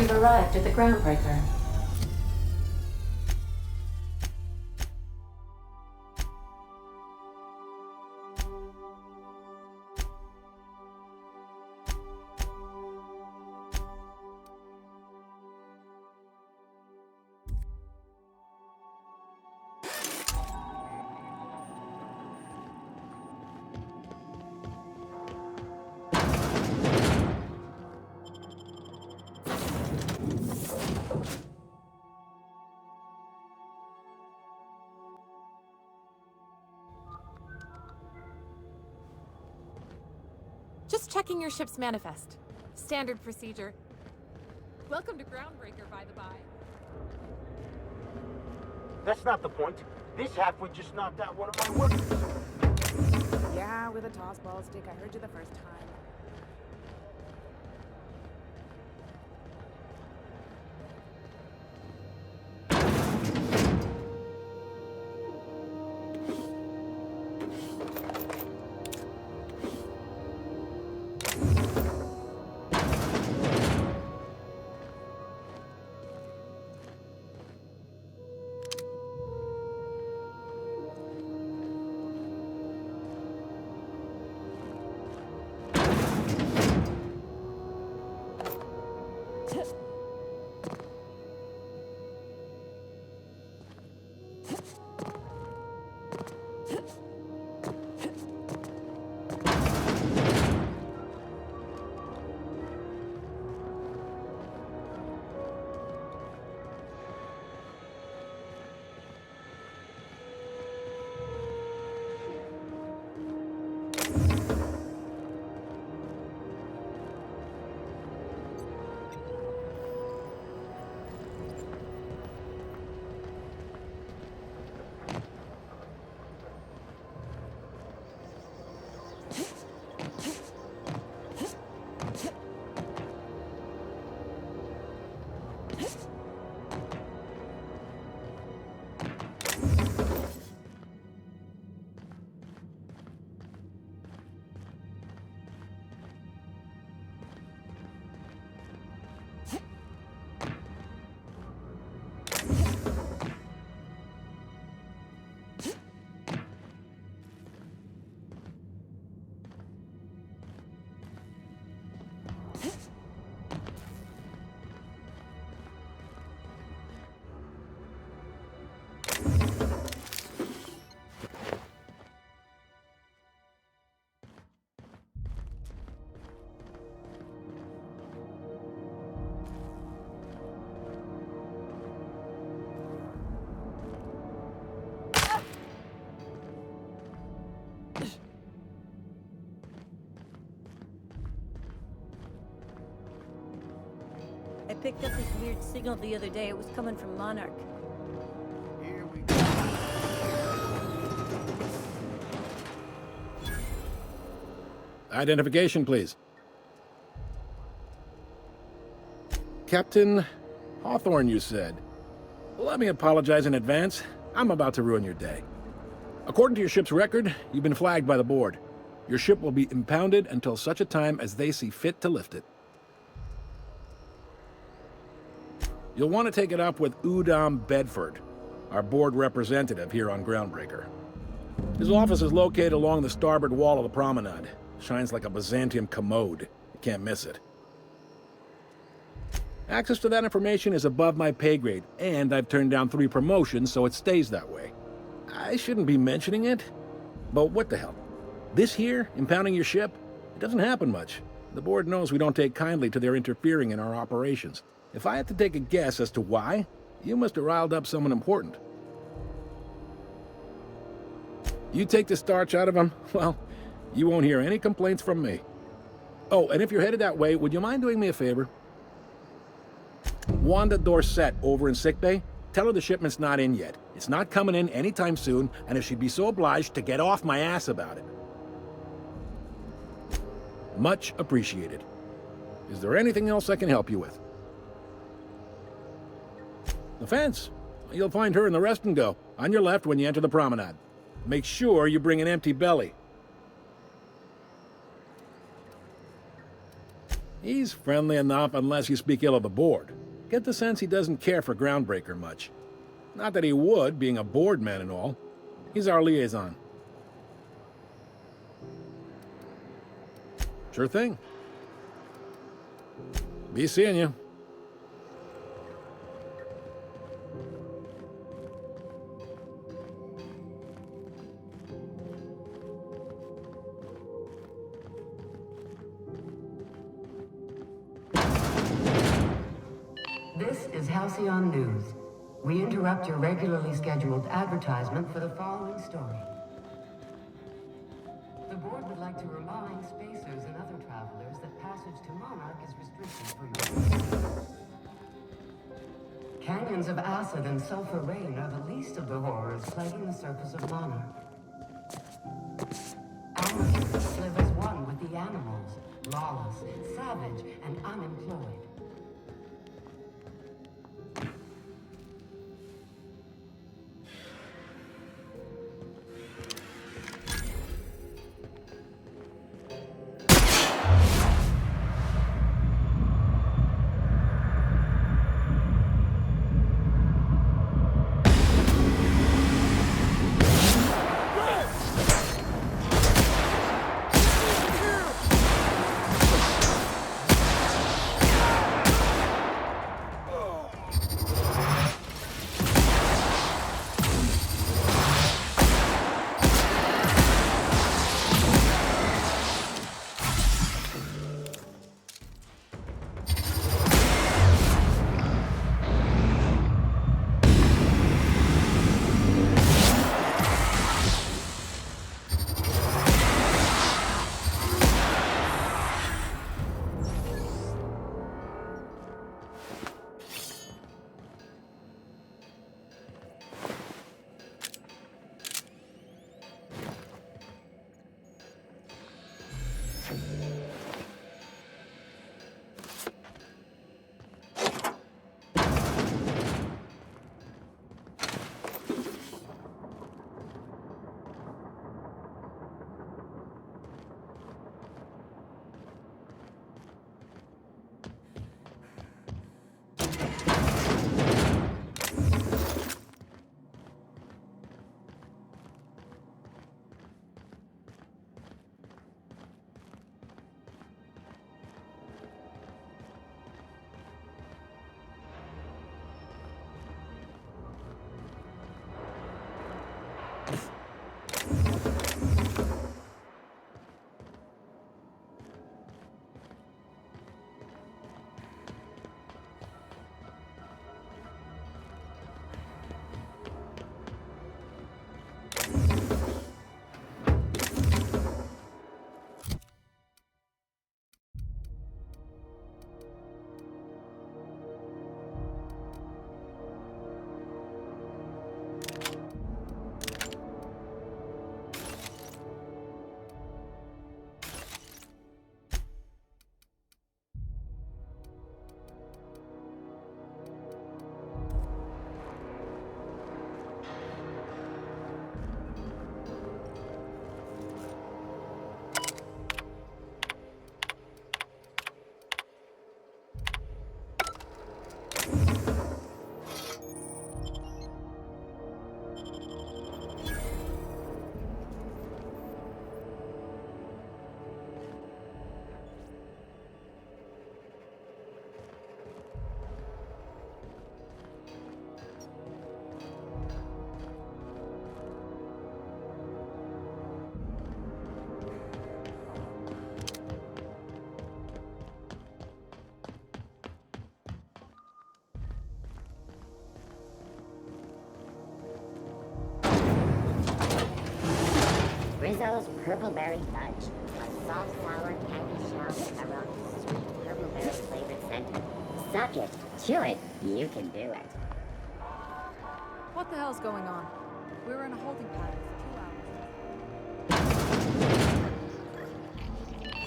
You've arrived at the groundbreaker. Just checking your ship's manifest. Standard procedure. Welcome to Groundbreaker, by the by. That's not the point. This halfway just knocked out one of my workers. Yeah, with a toss ball stick. I heard you the first time. I picked up this weird signal the other day. It was coming from Monarch. Here we go. Identification, please. Captain Hawthorne, you said. Let me apologize in advance. I'm about to ruin your day. According to your ship's record, you've been flagged by the board. Your ship will be impounded until such a time as they see fit to lift it. You'll want to take it up with Udom Bedford, our board representative here on Groundbreaker. His office is located along the starboard wall of the promenade. Shines like a Byzantium commode. You can't miss it. Access to that information is above my pay grade, and I've turned down 3 promotions, so it stays that way. I shouldn't be mentioning it, but what the hell? This here, impounding your ship, it doesn't happen much. The board knows we don't take kindly to their interfering in our operations. If I had to take a guess as to why, you must have riled up someone important. You take the starch out of him, well, you won't hear any complaints from me. Oh, and if you're headed that way, would you mind doing me a favor? Wanda Dorset over in sickbay, tell her the shipment's not in yet. It's not coming in anytime soon, and if she'd be so obliged to get off my ass about it. Much appreciated. Is there anything else I can help you with? The fence. You'll find her in the rest and go, on your left when you enter the promenade. Make sure you bring an empty belly. He's friendly enough unless you speak ill of the board. Get the sense he doesn't care for Groundbreaker much. Not that he would, being a board man and all. He's our liaison. Sure thing. Be seeing you. This is Halcyon News. We interrupt your regularly scheduled advertisement for the following story. The board would like to remind spacers and other travelers that passage to Monarch is restricted for your safety. Canyons of acid and sulfur rain are the least of the horrors plaguing the surface of Monarch. Amateurs live as one with the animals, lawless, savage, and unemployed. Rizzo's Purpleberry Fudge, a soft sour candy shell with around sweet purpleberry flavored center. Suck it, chew it, you can do it. What the hell's going on? We were in a holding pattern for 2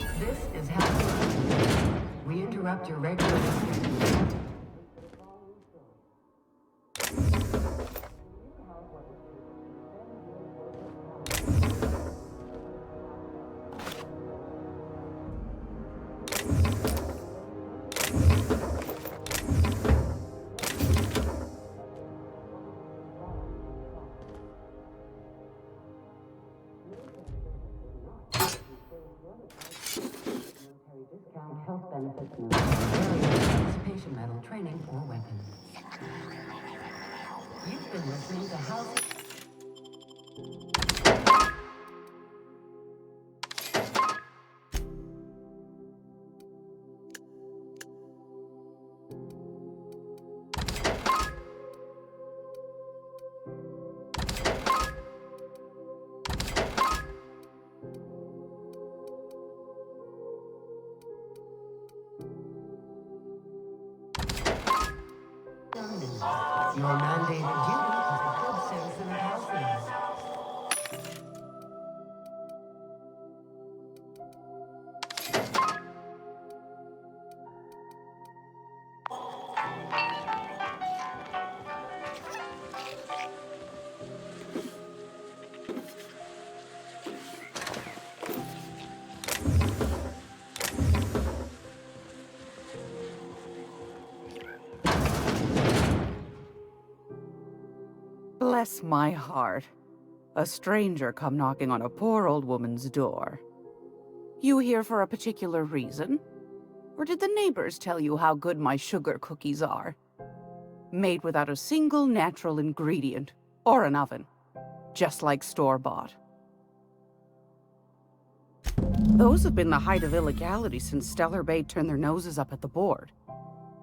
hours. This is Halcyon. We interrupt your regular schedule. training or weapons. You've been listening to House... Your mandated duty as a good citizen of Halcyon. Bless my heart. A stranger come knocking on a poor old woman's door. You here for a particular reason? Or did the neighbors tell you how good my sugar cookies are? Made without a single natural ingredient, or an oven. Just like store-bought. Those have been the height of illegality since Stellar Bay turned their noses up at the board.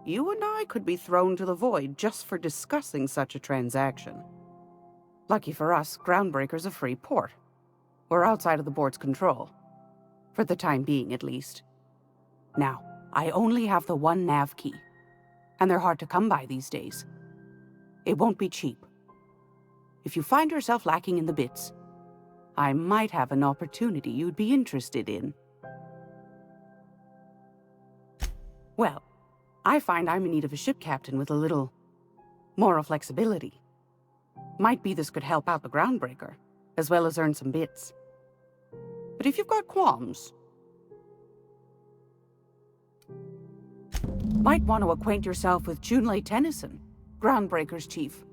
You and I could be thrown to the void just for discussing such a transaction. Lucky for us, Groundbreaker's a free port. We're outside of the board's control. For the time being, at least. Now, I only have the one nav key. And they're hard to come by these days. It won't be cheap. If you find yourself lacking in the bits, I might have an opportunity you'd be interested in. Well, I find I'm in need of a ship captain with a little moral flexibility. Might be this could help out the Groundbreaker, as well as earn some bits. But if you've got qualms, might want to acquaint yourself with Junlei Tennyson, Groundbreaker's chief.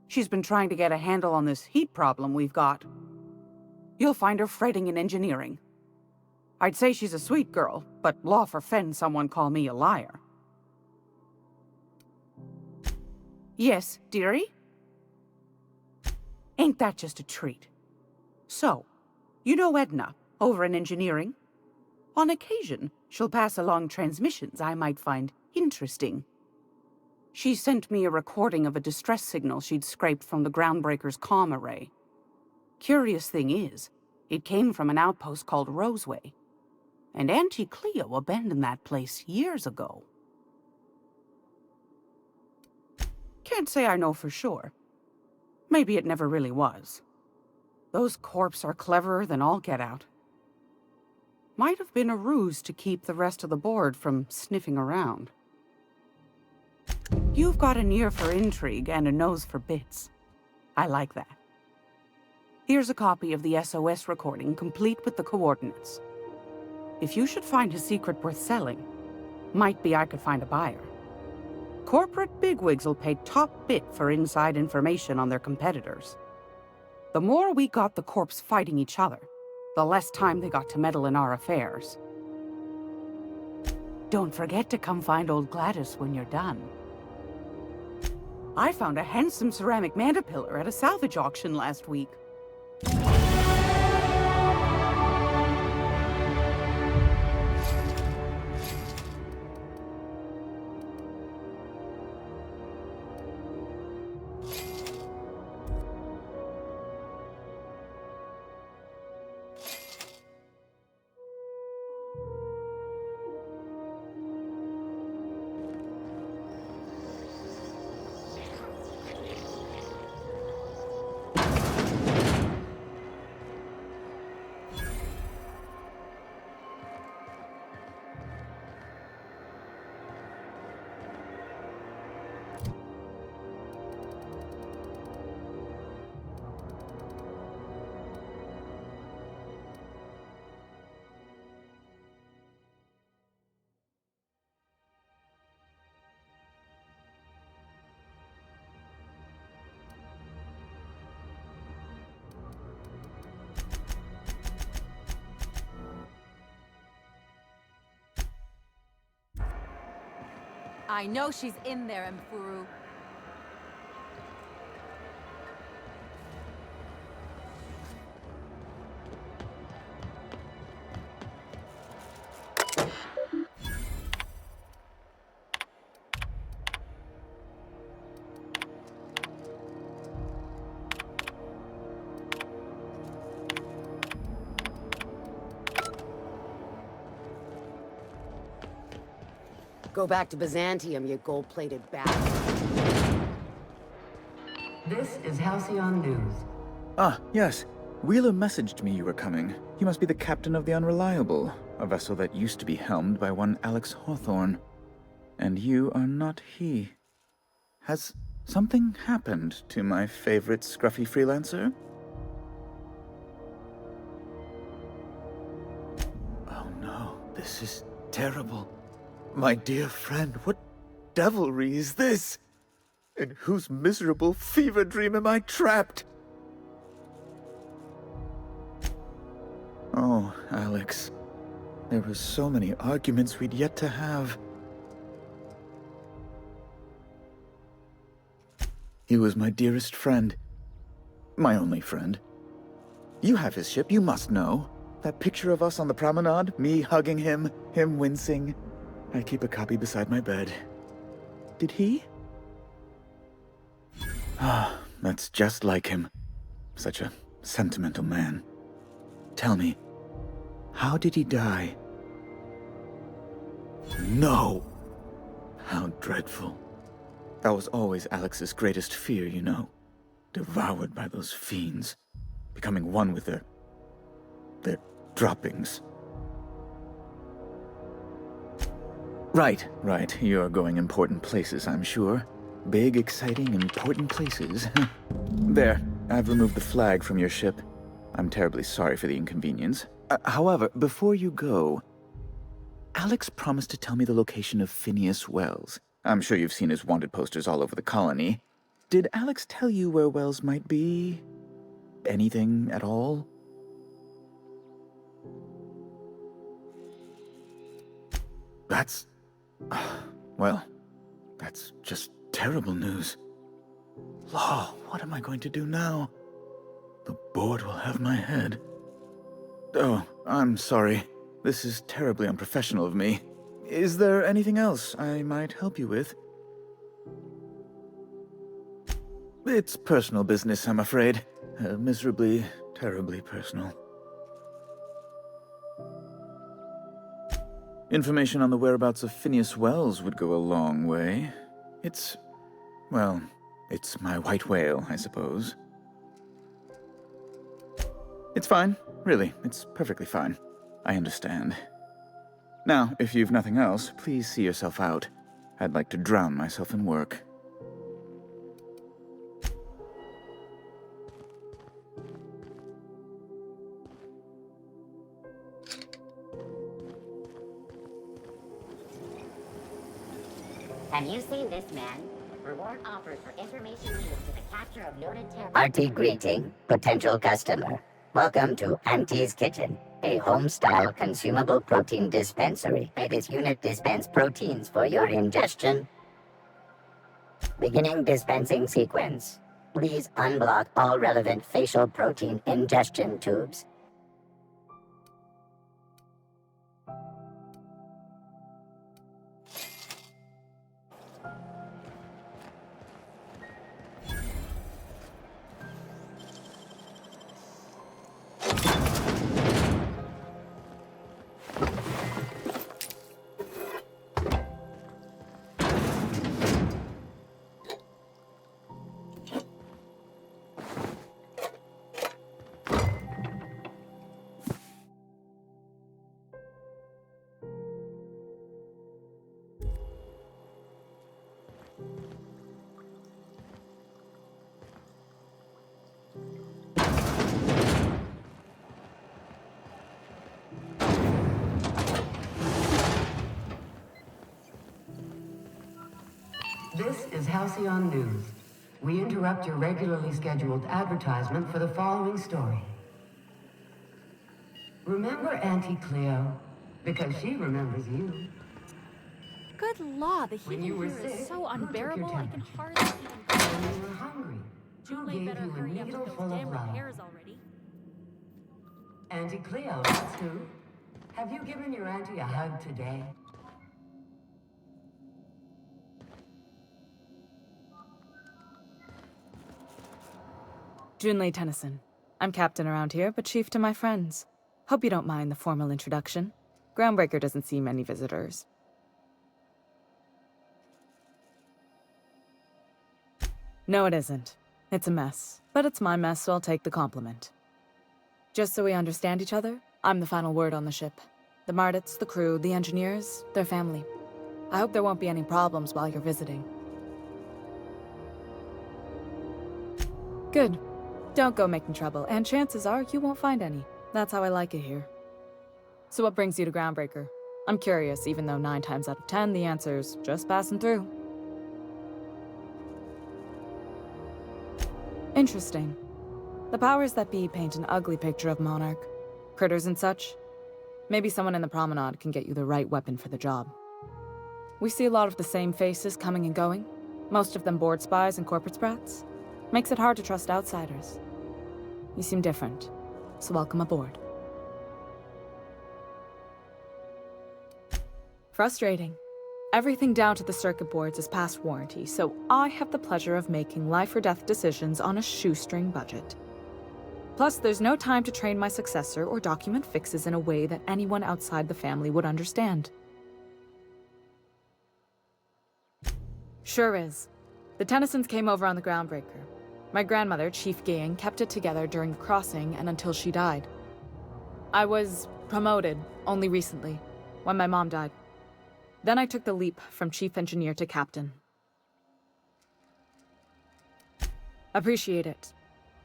She's been trying to get a handle on this heat problem we've got. You'll find her fretting in engineering. I'd say she's a sweet girl, but law forfend someone call me a liar. Yes, dearie? Ain't that just a treat? So, you know Edna, over in engineering? On occasion, she'll pass along transmissions I might find interesting. She sent me a recording of a distress signal she'd scraped from the Groundbreaker's comm array. Curious thing is, it came from an outpost called Roseway. And Auntie Cleo abandoned that place years ago. Can't say I know for sure. Maybe it never really was. Those corps are cleverer than all get out. Might have been a ruse to keep the rest of the board from sniffing around. You've got an ear for intrigue and a nose for bits. I like that. Here's a copy of the SOS recording, complete with the coordinates. If you should find a secret worth selling, might be I could find a buyer. Corporate bigwigs will pay top bit for inside information on their competitors. The more we got the corps fighting each other, the less time they got to meddle in our affairs. Don't forget to come find old Gladys when you're done. I found a handsome ceramic mandapillar at a salvage auction last week. I know she's in there, Mfuru. Go back to Byzantium, you gold-plated bastard. This is Halcyon News. Ah, yes. Wheeler messaged me you were coming. You must be the captain of the Unreliable, a vessel that used to be helmed by one Alex Hawthorne. And you are not he. Has something happened to my favorite scruffy freelancer? Oh no, this is terrible. My dear friend, what devilry is this? In whose miserable fever dream am I trapped? Oh, Alex. There were so many arguments we'd yet to have. He was my dearest friend. My only friend. You have his ship, you must know. That picture of us on the promenade, me hugging him, him wincing. I keep a copy beside my bed. Did he? Ah, that's just like him. Such a sentimental man. Tell me, how did he die? No! How dreadful. That was always Alex's greatest fear, you know. Devoured by those fiends. Becoming one with their droppings. Right. You're going important places, I'm sure. Big, exciting, important places. There, I've removed the flag from your ship. I'm terribly sorry for the inconvenience. However, before you go, Alex promised to tell me the location of Phineas Wells. I'm sure you've seen his wanted posters all over the colony. Did Alex tell you where Wells might be? Anything at all? That's... well, that's just terrible news. Law, what am I going to do now? The board will have my head. Oh, I'm sorry. This is terribly unprofessional of me. Is there anything else I might help you with? It's personal business, I'm afraid. Miserably, terribly personal. Information on the whereabouts of Phineas Wells would go a long way. It's my white whale, I suppose. It's fine, really. It's perfectly fine. I understand. Now, if you've nothing else, please see yourself out. I'd like to drown myself in work. Have you seen this man? Reward offered for information needed to the capture of noted terrorists. Hearty greeting, potential customer. Welcome to Auntie's Kitchen, a home-style consumable protein dispensary. May this unit dispense proteins for your ingestion. Beginning dispensing sequence. Please unblock all relevant facial protein ingestion tubes. This is Halcyon News. We interrupt your regularly scheduled advertisement for the following story. Remember Auntie Cleo? Because she remembers you. Good law, the When heat you in were here is sick, so who took your unbearable, I can temperature? hardly even When you were hungry, who Julie gave better you a hurry up needle with full those of damn love? repairs already. Auntie Cleo, that's who. Have you given your auntie a hug today? Junlei Tennyson. I'm captain around here, but chief to my friends. Hope you don't mind the formal introduction. Groundbreaker doesn't see many visitors. No, it isn't. It's a mess. But it's my mess, so I'll take the compliment. Just so we understand each other, I'm the final word on the ship. The Mardits, the crew, the engineers, their family. I hope there won't be any problems while you're visiting. Good. Don't go making trouble, and chances are you won't find any. That's how I like it here. So what brings you to Groundbreaker? I'm curious, even though 9 times out of 10 the answer's just passing through. Interesting. The powers that be paint an ugly picture of Monarch. Critters and such. Maybe someone in the promenade can get you the right weapon for the job. We see a lot of the same faces coming and going. Most of them board spies and corporate sprats. Makes it hard to trust outsiders. You seem different, so welcome aboard. Frustrating. Everything down to the circuit boards is past warranty, so I have the pleasure of making life or death decisions on a shoestring budget. Plus, there's no time to train my successor or document fixes in a way that anyone outside the family would understand. Sure is. The Tennysons came over on the Groundbreaker. My grandmother, Chief Gayan, kept it together during the crossing and until she died. I was promoted only recently, when my mom died. Then I took the leap from chief engineer to captain. Appreciate it.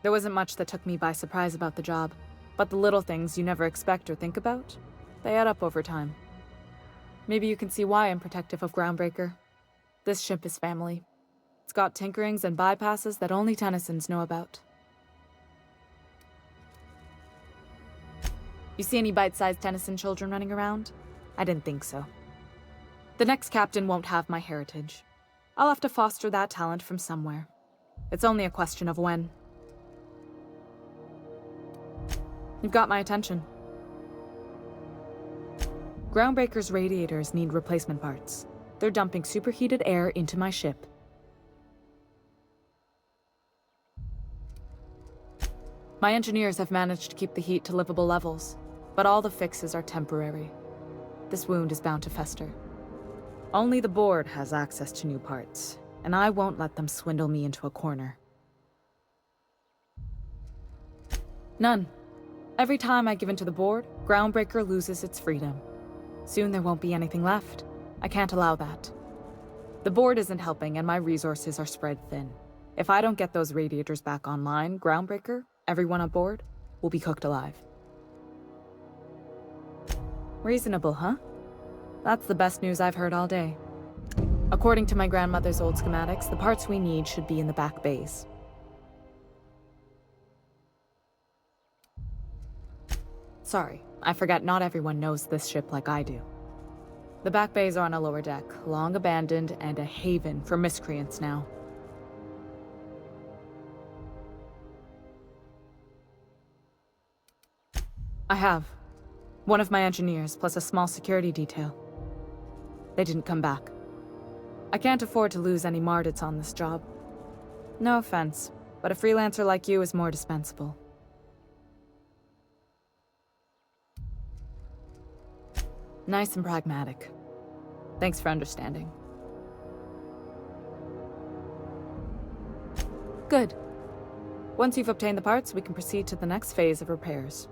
There wasn't much that took me by surprise about the job, but the little things you never expect or think about, they add up over time. Maybe you can see why I'm protective of Groundbreaker. This ship is family. It's got tinkerings and bypasses that only Tennysons know about. You see any bite-sized Tennyson children running around? I didn't think so. The next captain won't have my heritage. I'll have to foster that talent from somewhere. It's only a question of when. You've got my attention. Groundbreaker's radiators need replacement parts. They're dumping superheated air into my ship. My engineers have managed to keep the heat to livable levels, but all the fixes are temporary. This wound is bound to fester. Only the board has access to new parts, and I won't let them swindle me into a corner. None. Every time I give in to the board, Groundbreaker loses its freedom. Soon there won't be anything left. I can't allow that. The board isn't helping, and my resources are spread thin. If I don't get those radiators back online, Groundbreaker, everyone on board, will be cooked alive. Reasonable, huh? That's the best news I've heard all day. According to my grandmother's old schematics, the parts we need should be in the back bays. Sorry, I forgot not everyone knows this ship like I do. The back bays are on a lower deck, long abandoned and a haven for miscreants now. I have. One of my engineers, plus a small security detail. They didn't come back. I can't afford to lose any Mardits on this job. No offense, but a freelancer like you is more dispensable. Nice and pragmatic. Thanks for understanding. Good. Once you've obtained the parts, we can proceed to the next phase of repairs.